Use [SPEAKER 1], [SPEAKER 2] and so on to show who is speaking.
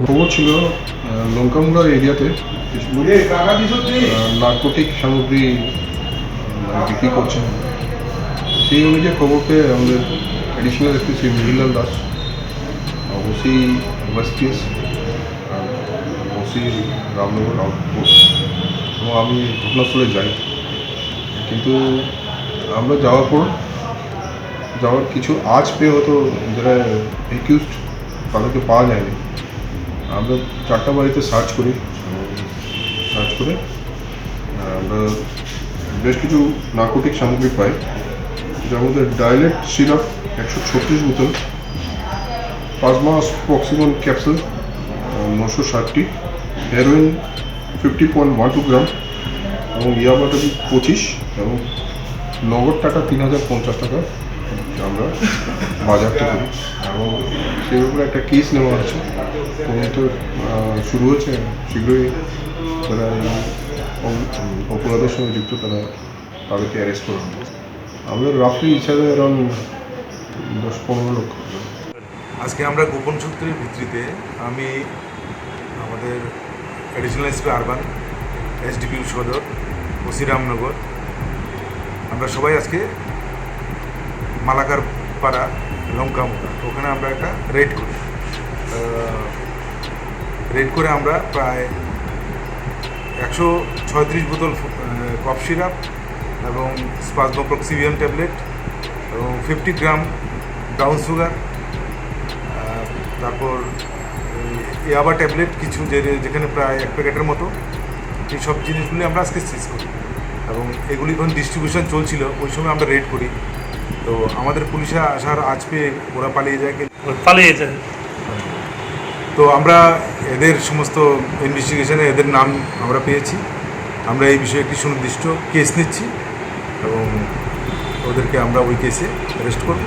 [SPEAKER 1] খবর ছিল লঙ্কামুড়া এরিয়াতে কিছু নার্কোটিক সামগ্রী বিক্রি করছেন। সেই অনুযায়ী খবর পেয়ে আমাদের additional SP Shri Mihirlal Das, OC West PS, OC Ramnagar outpost এবং আমি ঘটনাস্থলে যাই। কিন্তু আমরা যাওয়ার কিছু আজ পেয়ে হতো যারা একিউজড তাদেরকে পাওয়া যায়নি। আমরা 4টা বাড়িতে সার্চ করে আমরা বেশ কিছু নার্কোটিক সামগ্রী পাই, যার মধ্যে ডাইলেট সিরাপ 136 বোতল, প্লাজমা প্রক্সিমন ক্যাপসুল 960টি, হেরোইন 50.12 গ্রাম এবং ইয়াবাটা 25 এবং নগদ টাকা 3050 টাকা আমরা বাজেয়াপ্ত করি এবং সেই ব্যাপারে একটা কেস নেওয়া হচ্ছে। তদন্ত শুরু হয়েছে, শীঘ্রই যারা অপরাধের সঙ্গে যুক্ত তাদেরকে অ্যারেস্ট করা হবে। আমাদের রাফলি হিসাবে অ্যারাউন্ড 10-15 লক্ষ।
[SPEAKER 2] আজকে আমরা গোপন সূত্রের ভিত্তিতে আমি আমাদের অ্যাডিশনাল এসপি আরবান, এসডিপিউ সদর, ওসি রামনগর, আমরা সবাই আজকে মালাকার পাড়া লঙ্কামুড়া ওখানে আমরা একটা রেড করে আমরা প্রায় 136 বোতল কফ সিরাপ এবং স্পাজমোপ্রক্সিভিয়ান ট্যাবলেট এবং 50 গ্রাম ব্রাউন সুগার, তারপর ইয়াবা ট্যাবলেট কিছু যেখানে প্রায় 1 প্যাকেটের মতো, এই সব জিনিসগুলি আমরা আজকে সিজ করি এবং এগুলি যখন ডিস্ট্রিবিউশন চলছিল ওই সময় আমরা রেড করি। তো আমাদের পুলিশে আসার আজ পেয়ে ওরা পালিয়ে যায়। তো আমরা এদের সমস্ত ইনভেস্টিগেশনে এদের নাম আমরা পেয়েছি। আমরা এই বিষয়ে একটি সুনির্দিষ্ট কেস নিচ্ছি এবং ওদেরকে আমরা ওই কেসে অ্যারেস্ট করব।